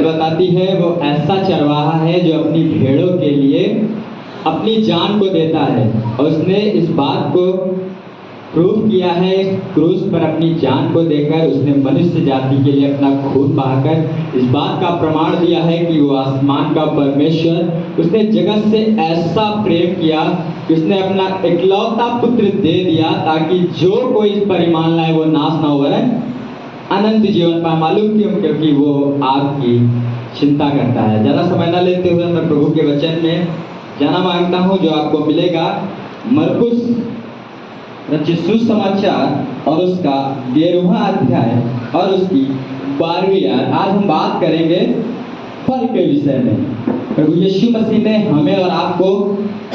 बताती है वो ऐसा चरवाहा है जो अपनी भेड़ों के लिए अपनी जान को देता है, और उसने इस बात को प्रूव किया है क्रूस पर अपनी जान को देकर। उसने मनुष्य जाति के लिए अपना खून बहाकर इस बात का प्रमाण दिया है कि वो आसमान का परमेश्वर। उसने जगत से ऐसा प्रेम किया कि उसने अपना इकलौता पुत्र दे दिया, ताकि जो कोई इस पर ईमान लाए वो नाश ना हो वरन अनंत जीवन पाए। मालूम क्यों? क्योंकि वो आपकी चिंता करता है। ज़्यादा समय न लेते हुए मैं प्रभु के वचन में जाना मांगता हूँ, जो आपको मिलेगा मरकुस रचित सुसमाचार और उसका 11वां अध्याय और उसकी 12वीं आयत। आज हम बात करेंगे फल के विषय में। प्रभु यीशु मसीह ने हमें और आपको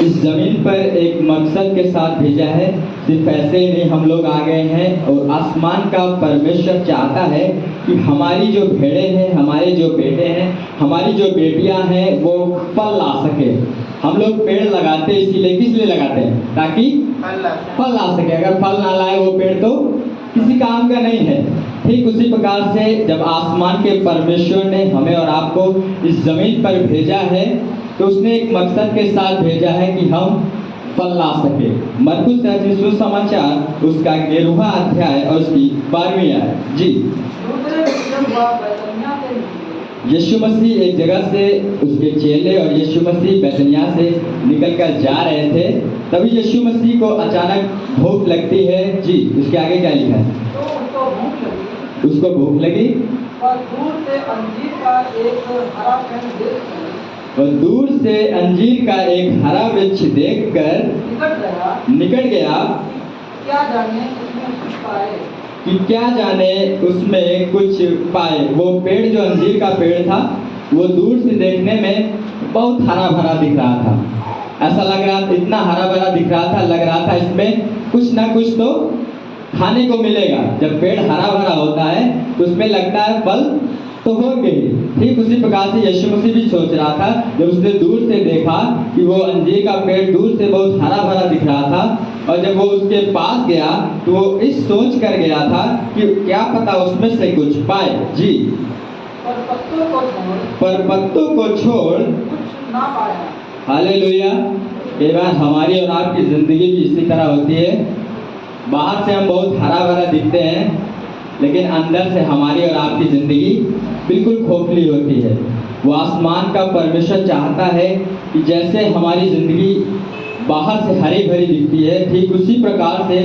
इस जमीन पर एक मकसद के साथ भेजा है। सिर्फ ऐसे ही नहीं हम लोग आ गए हैं, और आसमान का परमेश्वर चाहता है कि हमारी जो भेड़ें हैं, हमारे जो बेटे हैं, हमारी जो बेटियां हैं, वो फल ला सके। हम लोग पेड़ लगाते हैं इसीलिए, किस लिए लगाते हैं? ताकि फल ला सके। अगर फल ना लाए वो पेड़ तो किसी काम का नहीं है। ठीक उसी प्रकार से जब आसमान के परमेश्वर ने हमें और आपको इस जमीन पर भेजा है, तो उसने एक मकसद के साथ भेजा है कि हम फल ला सके। मरकुस रचित सुसमाचार उसका 11वां अध्याय और उसकी 12वीं आयत। जी। यीशु मसीह एक जगह से, उसके चेले और यीशु मसीह बैतनिय्याह से निकलकर जा रहे थे। तभी यीशु मसीह को अचानक भूख लगती है। जी, उसके आगे क्या लिखा है? उसको भूख लगी और दूर से अंजीर का एक हरा वृक्ष देखकर निकट गया कि क्या जाने उसमें कुछ पाए। वो पेड़ जो अंजीर का पेड़ था, वो दूर से देखने में बहुत हरा भरा दिख रहा था। ऐसा लग रहा था, इतना हरा भरा दिख रहा था, लग रहा था इसमें कुछ ना कुछ तो खाने को मिलेगा। जब पेड़ हरा भरा होता है तो उसमें लगता है फल तो होंगे। ठीक उसी प्रकार से यीशु मसीह भी सोच रहा था, जब उसने दूर से देखा कि वो अंजीर का पेड़ दूर से बहुत हरा भरा दिख रहा था, और जब वो उसके पास गया तो वो इस सोच कर गया था कि क्या पता उसमें से कुछ पाए। जी। पर पत्तों को छोड़ कुछ ना पाया। हालेलुया। कई बार हमारी और आपकी जिंदगी भी इसी तरह होती है। बाहर से हम बहुत हरा भरा दिखते हैं, लेकिन अंदर से हमारी और आपकी जिंदगी बिल्कुल खोखली होती है। वो आसमान का परमेश्वर चाहता है कि जैसे हमारी जिंदगी बाहर से हरी भरी दिखती है, ठीक उसी प्रकार से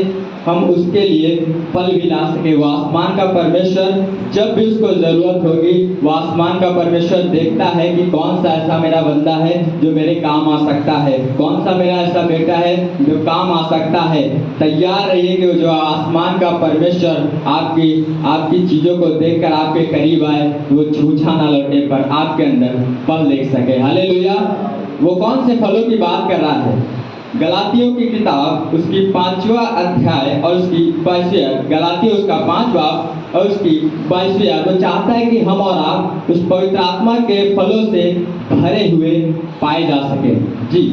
हम उसके लिए फल भी ला सके। वो आसमान का परमेश्वर जब भी उसको जरूरत होगी, वो आसमान का परमेश्वर देखता है कि कौन सा ऐसा मेरा बंदा है जो मेरे काम आ सकता है, कौन सा मेरा ऐसा बेटा है जो काम आ सकता है। तैयार रहिए कि जो आसमान का परमेश्वर आपकी चीजों को देखकर आपके करीब आए, वो छूछा ना लौटे पर आपके अंदर फल देख सके। हालेलुया। वो कौन से फलों की बात कर रहा है? गलातियों की किताब उसकी 5वां अध्याय और उसकी 22वीं आयत। गलातियों उसका 5वां और उसकी 22वीं आयत। वो चाहता है कि हम और आप उस पवित्र आत्मा के फलों से भरे हुए पाए जा सके। जी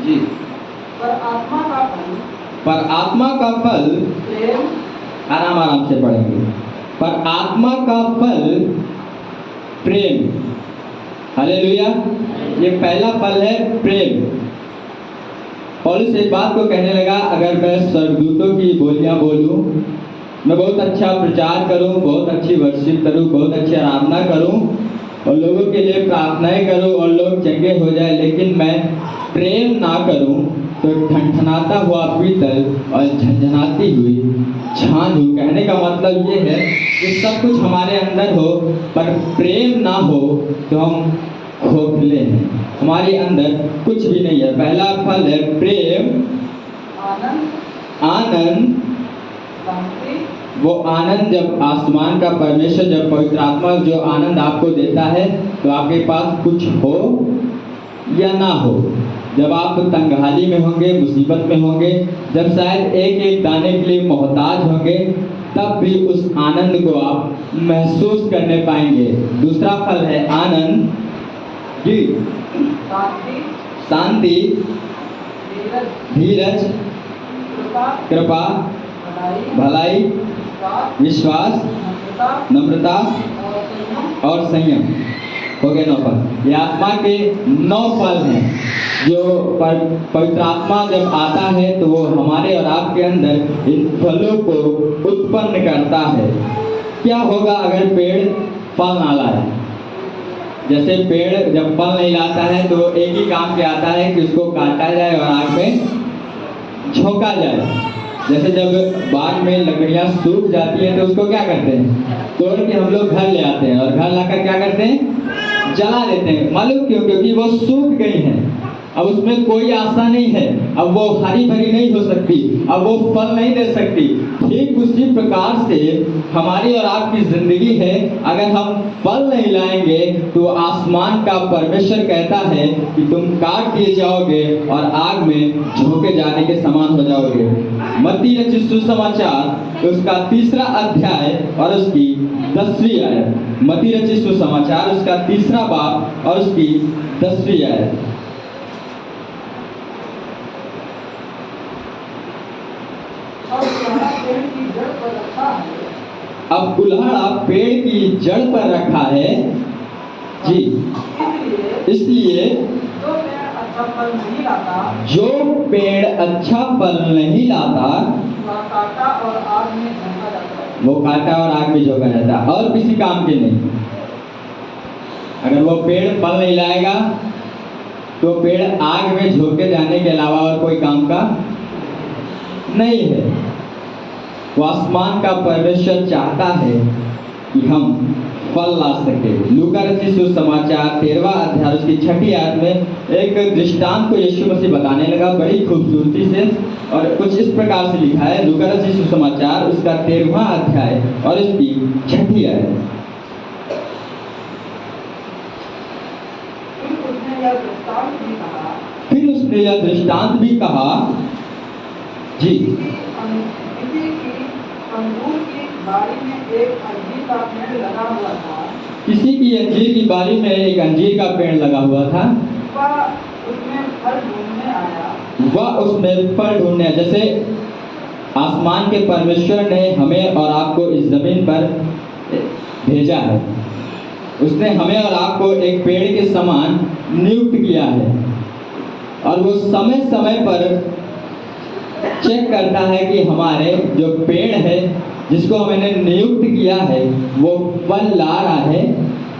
जी। पर आत्मा का फल आराम से पढ़ेंगे। पर आत्मा का फल प्रेम। हालेलुया। ये पहला फल है प्रेम। पौलुस इस बात को कहने लगा, अगर मैं स्वर्गदूतों की बोलियां बोलूं, मैं बहुत अच्छा प्रचार करूं, बहुत अच्छी वर्शिप करूं, बहुत अच्छी आराधना करूं और लोगों के लिए प्रार्थनाएं करूं और लोग चंगे हो जाए, लेकिन मैं प्रेम ना करूं तो ठनठनाता हुआ पीतल और झंझनाती हुई झांझ हूं। कहने का मतलब ये है कि सब कुछ हमारे अंदर हो पर प्रेम ना हो तो हम खोखले हैं, हमारे अंदर कुछ भी नहीं है। पहला फल है प्रेम, आनंद। वो आनंद जब आसमान का परमेश्वर, जब पवित्र आत्मा जो आनंद आपको देता है, तो आपके पास कुछ हो या ना हो, जब आप तंगहाली में होंगे, मुसीबत में होंगे, जब शायद एक एक दाने के लिए मोहताज होंगे, तब भी उस आनंद को आप महसूस करने पाएंगे। दूसरा फल है आनंद। जी। शांति, धीरज, कृपा, भलाई, विश्वास, नम्रता और संयम। हो गए 9 फल। ये आत्मा के 9 फल हैं जो पवित्र आत्मा जब आता है तो वो हमारे और आपके अंदर इन फलों को उत्पन्न करता है। क्या होगा अगर पेड़ फल ना लाए? जैसे पेड़ जब फल नहीं लाता है तो एक ही काम क्या आता है कि उसको काटा जाए और आग में झोंका जाए। जैसे जब बाग में लकड़ियां सूख जाती हैं तो उसको क्या करते हैं? तोड़ के हम लोग घर ले आते हैं और घर लाकर क्या करते हैं? जला देते हैं। मालूम क्यों? क्योंकि वो सूख गई हैं। अब उसमें कोई आशा नहीं है, अब वो हरी भरी नहीं हो सकती, अब वो फल नहीं दे सकती। ठीक उसी प्रकार से हमारी और आपकी जिंदगी है। अगर हम फल नहीं लाएंगे तो आसमान का परमेश्वर कहता है कि तुम काट दिए जाओगे और आग में झोंके जाने के समान हो जाओगे। मत्ती रचित सुसमाचार उसका 3 अध्याय और उसकी 10वीं आयत। मत्ती रचित सुसमाचार उसका 3 बाब और उसकी 10वीं आयत। अब कुल्हाड़ा पेड़ की जड़ पर रखा है जी, इसलिए जो पेड़ अच्छा फल नहीं लाता वो काटा और आग में झोंका जाता है, और किसी काम के नहीं। अगर वो पेड़ फल नहीं लाएगा तो पेड़ आग में झोंके जाने के अलावा और कोई काम का नहीं है। वो आसमान का परमेश्वर चाहता है कि हम फल ला सके। लूका रचित सुसमाचार 13वां अध्याय उसकी 6ठी आयत में एक दृष्टांत को यीशु मसीह बताने लगा बड़ी खूबसूरती से, और कुछ इस प्रकार से लिखा है। लूका रचित सुसमाचार उसका 13वां अध्याय और उसकी 6ठी आयत। फिर उसने यह दृष्टांत भी कहा जी, किसी की अंजीर की बारी में एक अंजीर का पेड़ लगा हुआ था। वह उसमें फल ढूंढने, जैसे आसमान के परमेश्वर ने हमें और आपको इस जमीन पर भेजा है, उसने हमें और आपको एक पेड़ के समान नियुक्त किया है, और वो समय समय पर चेक करता है कि हमारे जो पेड़ है जिसको हमने नियुक्त किया है वो फल ला रहा है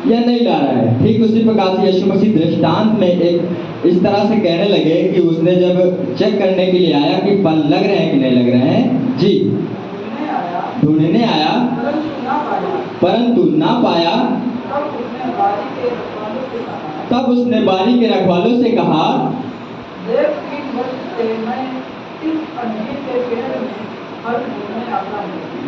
या नहीं ला रहा है। ठीक उसी प्रकार से यीशु मसीह दृष्टांत में एक इस तरह से कहने लगे कि उसने जब चेक करने के लिए आया कि फल लग रहे हैं कि नहीं लग रहे हैं जी, ढूंढने आया परंतु ना पाया, तब उसने बारी के रखवालों से कहा,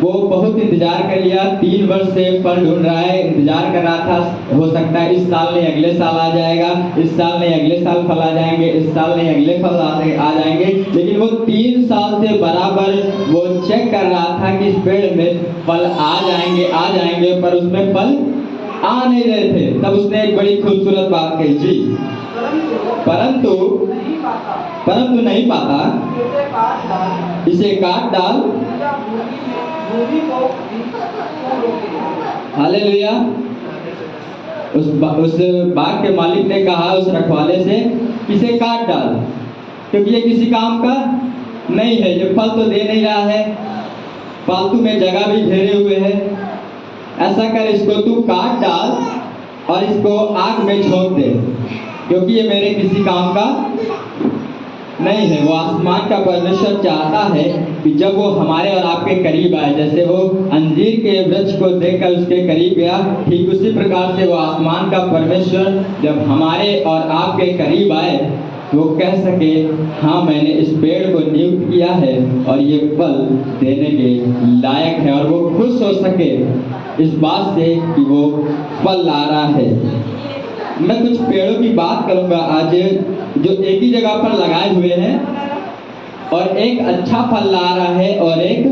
वो बहुत इंतजार कर लिया, 3 वर्ष से फल ढूंढ रहा है, इंतजार कर रहा था, हो सकता है इस साल नहीं अगले साल आ जाएगा, इस साल नहीं अगले साल फल आ जाएंगे, इस साल नहीं अगले फल आ जाएंगे। लेकिन वो 3 साल से बराबर वो चेक कर रहा था कि इस पेड़ में फल आ जाएंगे, पर उसमें फल आ नहीं रहे थे। तब उसने एक बड़ी खूबसूरत बात कही जी, परंतु नहीं पाता, इसे काट डाल। हालेलुया। उस बाग के मालिक ने कहा उस रखवाले से, इसे काट डाल, क्योंकि ये किसी काम का नहीं है, ये फल तो दे नहीं रहा है, फालतू में जगह भी घेरे हुए है। ऐसा कर, इसको तू काट डाल और इसको आग में झोंक दे, क्योंकि ये मेरे किसी काम का नहीं है। वो आसमान का परमेश्वर चाहता है कि जब वो हमारे और आपके करीब आए, जैसे वो अंजीर के वृक्ष को देखकर उसके करीब गया, ठीक उसी प्रकार से वो आसमान का परमेश्वर जब हमारे और आपके करीब आए वो कह सके, हाँ मैंने इस पेड़ को नियुक्त किया है और ये फल देने के लायक है, और वो खुश हो सके इस बात से कि वो फल ला रहा है। मैं कुछ पेड़ों की बात करूंगा आज जो एक ही जगह पर लगाए हुए हैं और एक अच्छा फल ला रहा है और एक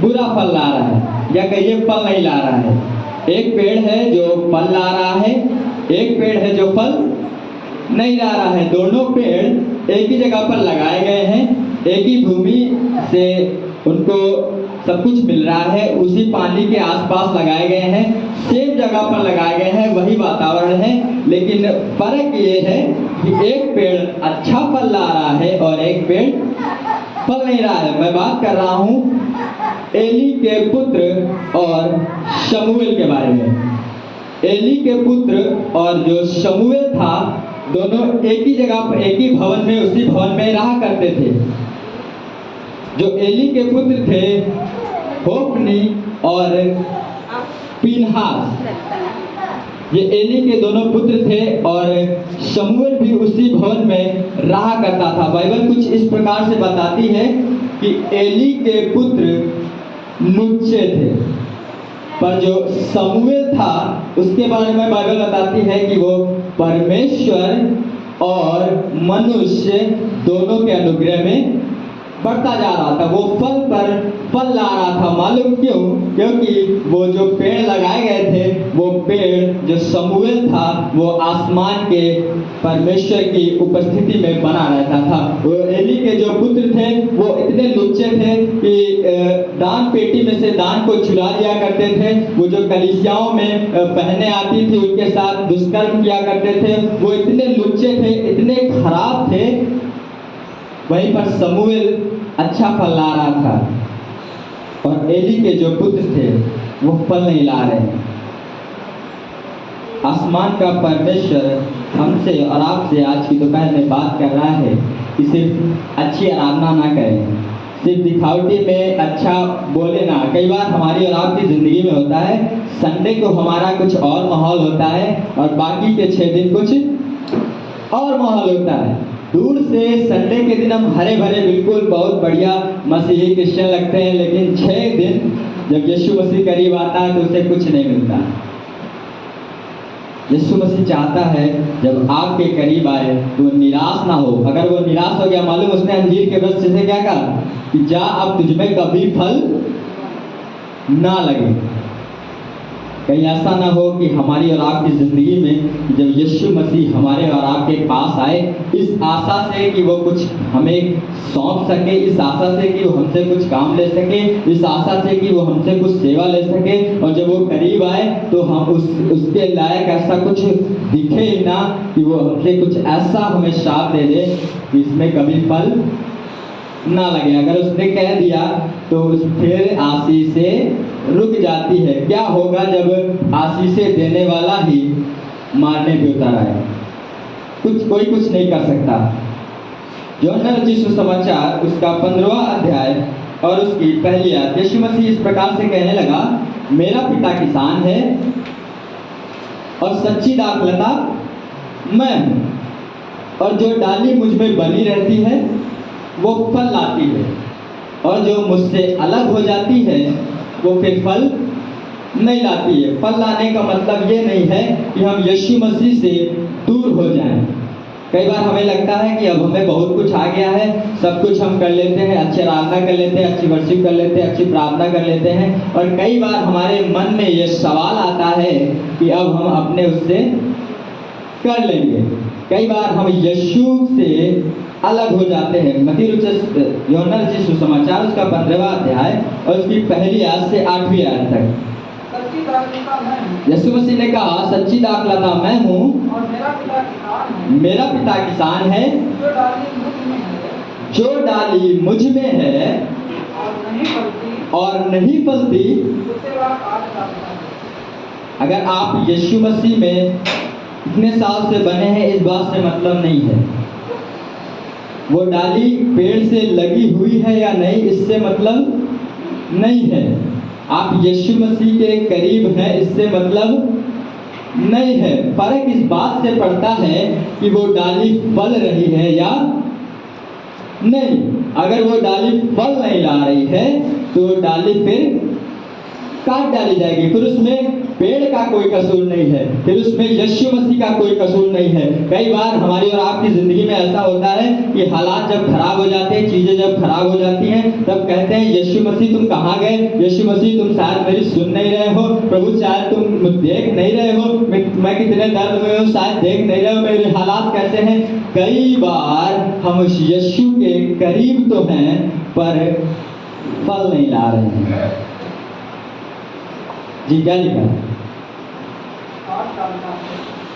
बुरा फल ला रहा है, या कहिए फल नहीं ला रहा है। एक पेड़ है जो फल ला रहा है, एक पेड़ है जो फल नहीं ला रहा है। दोनों पेड़ एक ही जगह पर लगाए गए हैं, एक ही भूमि से उनको सब कुछ मिल रहा है, उसी पानी के आसपास लगाए गए हैं, सेम जगह पर लगाए गए हैं, वही वातावरण है, लेकिन फर्क ये है कि एक पेड़ अच्छा फल ला रहा है और एक पेड़ फल नहीं रहा है। मैं बात कर रहा हूँ एली के पुत्र और शमूएल के बारे में। एली के पुत्र और जो शमूएल था, दोनों एक ही जगह पर, एक ही भवन में, उसी भवन में रहा करते थे। जो एली के पुत्र थे होप्नी और पीनहास, ये एली के दोनों पुत्र थे और शमूएल भी उसी भवन में रहा करता था। बाइबल कुछ इस प्रकार से बताती है कि एली के पुत्र लुच्चे थे, पर जो शमूएल था उसके बारे में बाइबल बताती है कि वो परमेश्वर और मनुष्य दोनों के अनुग्रह में बढ़ता जा रहा था। वो फल पर फल ला रहा था। मालूम क्यों? क्योंकि वो जो पेड़ लगाए गए थे, वो पेड़ जो शमूएल था, वो आसमान के परमेश्वर की उपस्थिति में बना रहता था। वो एली के जो पुत्र थे वो इतने लुच्चे थे कि दान पेटी में से दान को चुरा लिया करते थे। वो जो कलीसियाओं में बहनें आती थी उनके साथ दुष्कर्म किया करते थे। वो इतने लुच्चे थे, इतने खराब थे। वहीं पर शमूएल अच्छा फल ला रहा था और एली के जो पुत्र थे वो फल नहीं ला रहे। आसमान का परमेश्वर हमसे और आपसे आज की दोपहर में बात कर रहा है कि सिर्फ अच्छी आराधना ना करें, सिर्फ दिखावटी में अच्छा बोले ना। कई बार हमारी और आपकी जिंदगी में होता है, संडे को हमारा कुछ और माहौल होता है और बाकी के 6 दिन कुछ और माहौल होता है। दूर से संडे के दिन हम हरे भरे बिल्कुल बहुत बढ़िया मसीही क्रिश्चियन लगते हैं, लेकिन 6 दिन जब यीशु मसीह करीब आता है तो उसे कुछ नहीं मिलता। यीशु मसीह चाहता है जब आपके करीब आए तो वो निराश ना हो। अगर वो निराश हो गया, मालूम उसने अंजीर के वृक्ष से क्या कहा कि जा अब तुझमें कभी फल ना लगे। कहीं ऐसा ना हो कि हमारी और आपकी जिंदगी में जब यीशु मसीह हमारे और आपके पास आए, इस आशा से कि वो कुछ हमें सौंप सके, इस आशा से कि वो हमसे कुछ काम ले सके, इस आशा से कि वो हमसे कुछ सेवा ले सके, और जब वो करीब आए तो हम उसके लायक ऐसा कुछ दिखे ही ना कि वो हमसे कुछ ऐसा हमें श्राप दे दे कि इसमें कभी फल ना लगे। अगर उसने कह दिया तो फिर आशीषें रुक जाती है। क्या होगा जब आशीषें देने वाला ही मारने पे उतर आए? कोई कुछ नहीं कर सकता। यूहन्ना रचित सुसमाचार उसका 15वां अध्याय और उसकी पहली आयत, यीशु मसीह इस प्रकार से कहने लगा, मेरा पिता किसान है और सच्ची दाखलता मैं हूँ, और जो डाली मुझ में बनी रहती है वो फल लाती है, और जो मुझसे अलग हो जाती है वो फिर फल नहीं लाती है। फल लाने का मतलब ये नहीं है कि हम यीशु मसीह से दूर हो जाएं। कई बार हमें लगता है कि अब हमें बहुत कुछ आ गया है, सब कुछ हम कर लेते हैं, अच्छी आराधना कर लेते हैं, अच्छी वर्शिप कर लेते हैं, अच्छी प्रार्थना कर लेते हैं, और कई बार हमारे मन में ये सवाल आता है कि अब हम अपने उससे कर लेंगे। कई बार हम यीशु से अलग हो जाते हैं। यूहन्ना रचित सुसमाचार उसका 15वां अध्याय और उसकी पहली आयत से 8वीं आयत तक, सच्ची दाखलता मैं हूँ, यीशु मसीह ने कहा, सच्ची दाखलता मैं हूँ और मेरा पिता किसान है। मेरा पिता किसान है, जो डाली मुझ में है जो डाली मुझ में है और नहीं फलती उसे वह काट डालता है। अगर आप यीशु मसीह में इतने साल से बने हैं, इस बात से मतलब नहीं है वो डाली पेड़ से लगी हुई है या नहीं, इससे मतलब नहीं है। आप यीशु मसीह के करीब हैं, इससे मतलब नहीं है। फर्क इस बात से पड़ता है कि वो डाली फल रही है या नहीं। अगर वो डाली फल नहीं ला रही है तो डाली फिर काट डाली जाएगी, फिर उसमें पेड़ का कोई कसूर नहीं है, फिर उसमें यीशु मसीह का कोई कसूर नहीं है। कई बार हमारी और आपकी जिंदगी में ऐसा होता है कि हालात जब खराब हो जाते हैं, चीजें जब खराब हो जाती हैं, तब कहते हैं यीशु मसीह तुम कहाँ गए, यीशु मसीह तुम शायद मेरी सुन नहीं रहे हो, प्रभु शायद तुम देख नहीं रहे हो, मैं कितने दर्द में हूँ शायद देख नहीं रहे हो, मेरे हालात कैसे हैं। कई बार हम उस यीशु के करीब तो हैं पर फल नहीं ला रहे हैं। जी क्या लिखा है? काट डालता है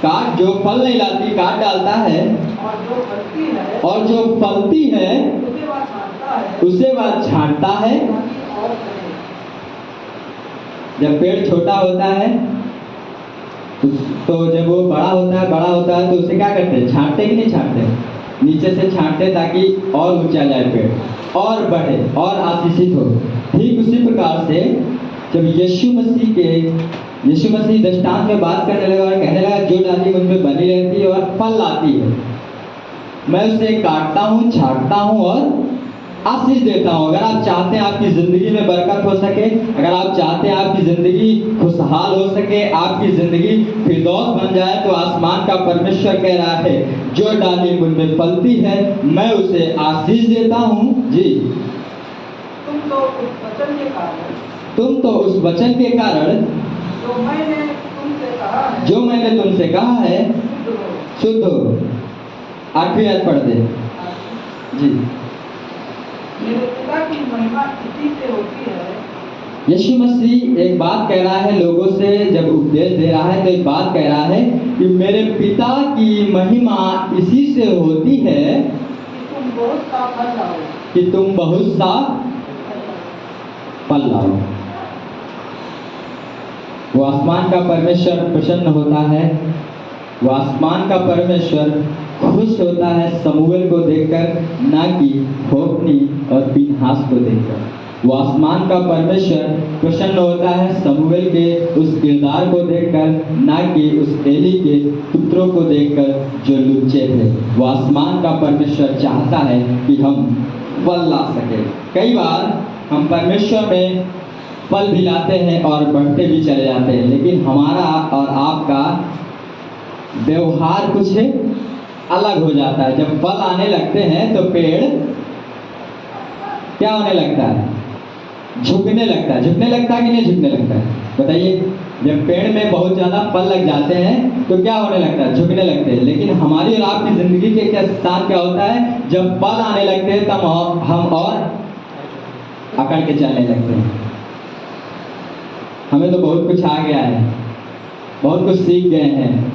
काट जो फल नहीं लाती काट डालता है, और जो फलती है और जो फलती है उसे वह छांटता है उसे वह छांटता है। ताकि और फले। जब पेड़ छोटा होता है तो जब वो बड़ा होता है तो उसे क्या करते हैं? छांटते कि नहीं छांटते? नीचे से छांटते ताकि और ऊंचा जाए पेड़ और बढ़े और आशीषित हो। ठीक उसी प्रकार से जब यीशु मसीह दृष्टांत में बात करने लगा और कहने लगा जो डाली उनमें बनी रहती है और फल लाती है, मैं उसे काटता हूँ, छांटता हूँ और आशीष देता हूँ। अगर आप चाहते हैं आपकी जिंदगी में बरकत हो सके, अगर आप चाहते हैं आपकी जिंदगी खुशहाल हो सके, आपकी जिंदगी फिरदौस बन जाए, तो आसमान का परमेश्वर कह रहा है जो डाली मुझ में फलती है मैं उसे आशीष देता हूँ। जी तुम तो उस वचन के कारण जो मैंने तुमसे कहा है शुद्ध हो। 8वीं आयत पढ़ दे। जी मेरे पिता की महिमा इसी से होती है। यीशु मसीह एक बात कह रहा है लोगों से, जब उपदेश दे रहा है तो एक बात कह रहा है कि मेरे पिता की महिमा इसी से होती है कि तुम बहुत सा फल लाओ। कि तुम बहुत सा फल लाओ। वो आसमान का परमेश्वर प्रसन्न होता है, वो आसमान का परमेश्वर खुश होता है समूएल को देखकर, ना कि होप्नी और पीनहास को देखकर। वो आसमान का परमेश्वर प्रसन्न होता है समूएल के उस किरदार को देखकर, ना कि उस एली के पुत्रों को देखकर जो लुच्चे थे। वो आसमान का परमेश्वर चाहता है कि हम फल ला सके। कई बार हम परमेश्वर में फल भी लाते हैं और बढ़ते भी चले जाते हैं, लेकिन हमारा और आपका व्यवहार कुछ अलग हो जाता है। जब फल आने लगते हैं तो पेड़ क्या होने लगता है? झुकने लगता है। झुकने लगता है कि नहीं झुकने लगता है? बताइए। जब पेड़ में बहुत ज्यादा फल लग जाते हैं तो क्या होने लगता है? झुकने लगते हैं। लेकिन हमारी और आपकी जिंदगी के साथ क्या होता है? जब फल आने लगते हैं तब हम और अकड़ के चलने लगते हैं। हमें तो बहुत कुछ आ गया है, बहुत कुछ सीख गए हैं,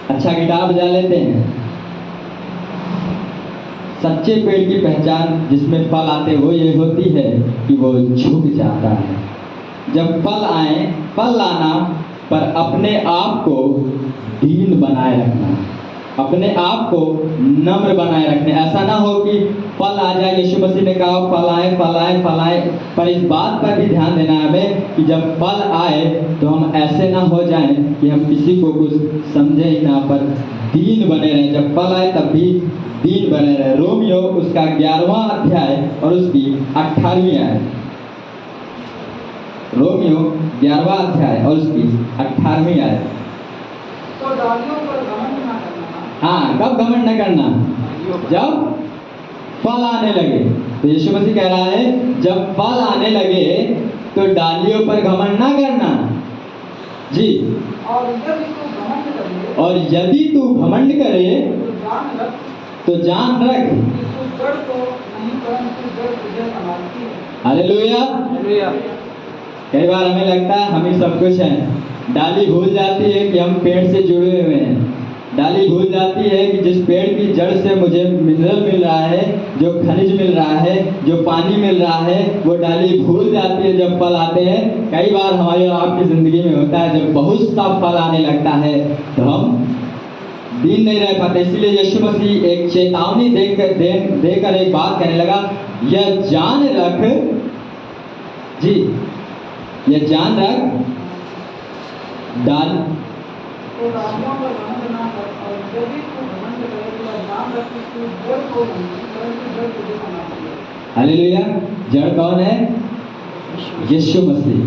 अच्छा गिटार बजा लेते हैं। सच्चे पेड़ की पहचान जिसमें फल आते वो ये होती है कि वो झुक जाता है। जब फल आए, फल लाना पर अपने आप को दीन बनाए रखना, अपने आप को नम्र बनाए रखने। ऐसा ना हो कि फल आ जाए। यीशु मसीह ने कहा फल आए फल आए फल आए, पर इस बात पर भी ध्यान देना है हमें कि जब फल आए तो हम ऐसे ना हो जाएं कि हम किसी को कुछ समझे ही ना, पर दीन बने रहें। जब फल आए तब भी दीन बने रहे। रोमियो उसका 11वां अध्याय और उसकी 18वीं आयत। रोमियो 11वां अध्याय और उसकी 18वीं आयत। तो डालियों पर घमंड ना करना। हाँ, कब घमंड न करना? जब फल आने लगे। तो यीशु मसीह कह रहा है जब फल आने लगे तो डालियों पर घमंड ना करना। जी और यदि तू घमंड करे तो जान रख हालेलुया। कई बार हमें लगता है हम ही सब कुछ हैं। डाली भूल जाती है कि हम पेड़ से जुड़े हुए हैं। डाली भूल जाती है कि जिस पेड़ की जड़ से मुझे मिनरल मिल रहा है, जो खनिज मिल रहा है, जो पानी मिल रहा है, वो डाली भूल जाती है जब फल आते हैं। कई बार हमारी और आपकी जिंदगी में होता है, जब बहुत सा फल आने लगता है तो हम दीन नहीं रह पाते। इसीलिए यीशु मसीह एक चेतावनी देकर एक बात कहने लगा, यह जान रख, जी यह जान रख, डाल हालेलुया। जड़ कौन है? यीशु मसीह।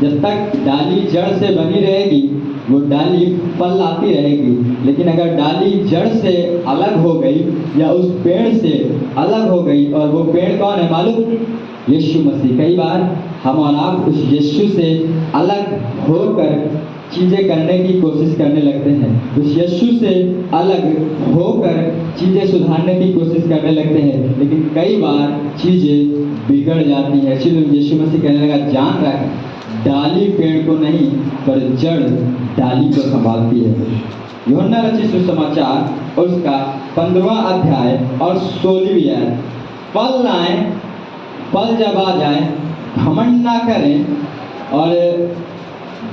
जब तक डाली जड़ से बनी रहेगी वो डाली फल लाती रहेगी, लेकिन अगर डाली जड़ से अलग हो गई या उस पेड़ से अलग हो गई, और वो पेड़ कौन है मालूम? यीशु मसीह। कई बार हम और आप उस यीशु से अलग होकर चीज़ें करने की कोशिश करने लगते हैं, उस यीशु से अलग होकर चीज़ें सुधारने की कोशिश करने लगते हैं, लेकिन कई बार चीज़ें बिगड़ जाती हैं। इसलिए यीशु मसीह कहने लगा, जान रख, डाली पेड़ को नहीं पर जड़ डाली को संभालती है। यूहन्ना रचित सुसमाचार और उसका 15वां अध्याय और 16वीं आयत। फल लाएं, फल जब आ जाए घमंड ना करें और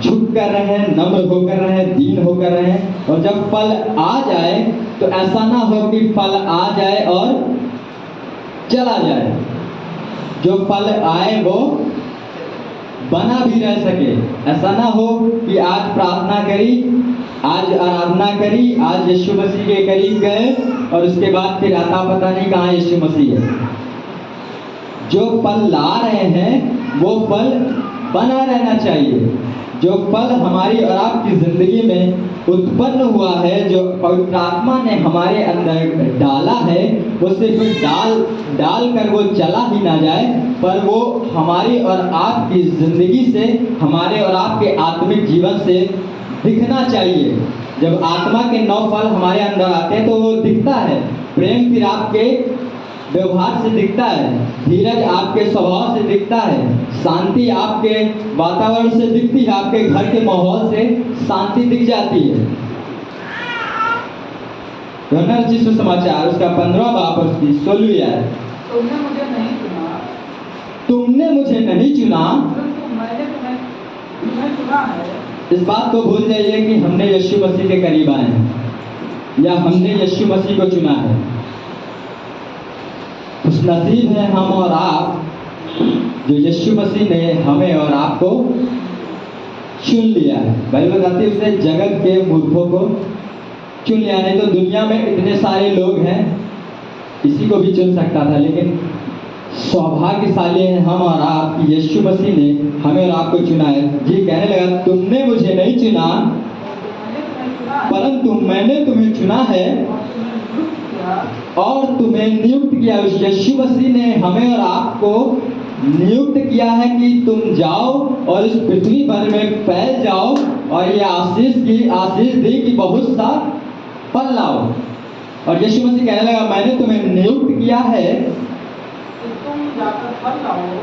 झुक कर रहे, नम्र होकर रहे, दीन होकर रहे, और जब फल आ जाए तो ऐसा ना हो कि फल आ जाए और चला जाए। जो फल आए वो बना भी रह सके। ऐसा ना हो कि आज प्रार्थना करी, आज आराधना करी, आज यीशु मसीह के करीब गए और उसके बाद फिर आता पता नहीं कहाँ यीशु मसीह है। जो फल ला रहे हैं वो फल बना रहना चाहिए। जो फल हमारी और आपकी जिंदगी में उत्पन्न हुआ है, जो पवित्र आत्मा ने हमारे अंदर डाला है, वो सिर्फ डाल कर वो चला ही ना जाए, पर वो हमारी और आपकी जिंदगी से, हमारे और आपके आत्मिक जीवन से दिखना चाहिए। जब आत्मा के 9 फल हमारे अंदर आते हैं तो वो दिखता है। प्रेम फिर आपके व्यवहार से दिखता है, धीरज आपके स्वभाव से दिखता है, शांति आपके वातावरण से दिखती है, आपके घर के माहौल से शांति दिख जाती है। यूहन्ना रचित सुसमाचार उसका 15वां बाब और उसकी 16वीं आयत। तुमने मुझे नहीं चुना, तुमने मुझे नहीं चुना, परंतु मैंने तुम्हें चुना है। इस बात को भूल जाइए कि हमने यीशु मसीह के करीब आए हैं या हमने यीशु मसीह को चुना है। उस नसीब है हम और आप जो यीशु मसीह ने हमें और आपको चुन लिया है। बाइबल बताती है उसने जगत के मूर्खों को चुन लिया। नहीं तो दुनिया में इतने सारे लोग हैं, किसी को भी चुन सकता था, लेकिन सौभाग्यशाली हैं हम और आप कि यीशु मसीह ने हमें और आपको चुना है। जी कहने लगा, तुमने मुझे नहीं चुना परंतु मैंने तुम्हें चुना है और तुम्हें नियुक्त किया। यीशु मसीह ने हमें और आपको नियुक्त किया है कि तुम जाओ और इस पृथ्वी भर में फैल जाओ और ये आशीष दी कि बहुत सा फल लाओ। और यीशु मसीह कहने लगा, मैंने तुम्हें नियुक्त किया है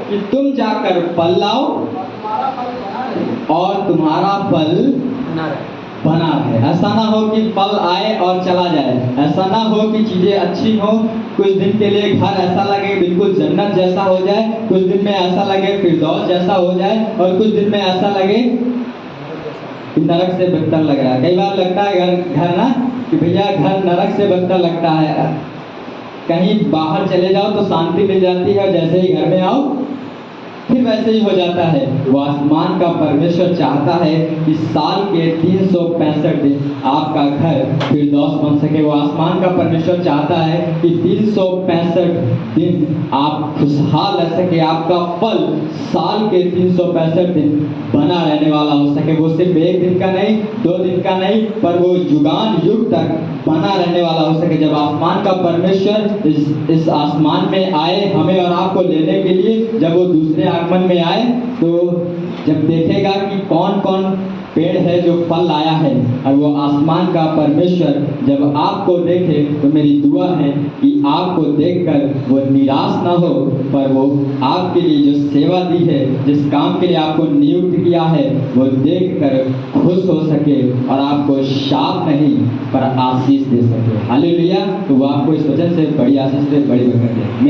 कि तुम जाकर फल लाओ और तुम्हारा फल बना रहे। ऐसा ना हो कि फल आए और चला जाए, ऐसा ना हो कि चीजें अच्छी हो, कुछ दिन के लिए घर ऐसा लगे बिल्कुल जन्नत जैसा हो जाए, कुछ दिन में ऐसा लगे फिरदौस जैसा हो जाए, और कुछ दिन में ऐसा लगे कि नरक से बदतर लग रहा है। कई बार लगता है घर ना कि भैया घर नरक से बदतर लगता है। कहीं बाहर चले जाओ तो शांति मिल जाती है और जैसे ही घर में आओ फिर वैसे ही हो जाता है। वो आसमान का परमेश्वर चाहता है कि साल के 365 दिन आपका घर फिरदौस बन सके। वो आसमान का परमेश्वर चाहता है कि 365 दिन आप खुशहाल रह सके, आपका फल साल के 365 दिन बना रहने वाला हो सके। वो सिर्फ 1 दिन का नहीं, 2 दिन का नहीं, पर वो युगान युग तक बना रहने वाला हो सके। जब आसमान का परमेश्वर इस आसमान में आए हमें और आपको लेने के लिए, जब वो दूसरे आगमन में आए तो जब देखेगा कि कौन कौन पेड़ है जो फल लाया है, और वो आसमान का परमेश्वर जब आपको देखे तो मेरी दुआ है कि आपको देखकर वो निराश ना हो, पर वो आपके लिए जो सेवा दी है, जिस काम के लिए आपको नियुक्त किया है, वो देखकर खुश हो सके और आपको शाप नहीं पर आशीष दे सके। हालेलुया। तो वो आपको इस वचन से बड़ी आशीष दे, बड़ी बरकत दे।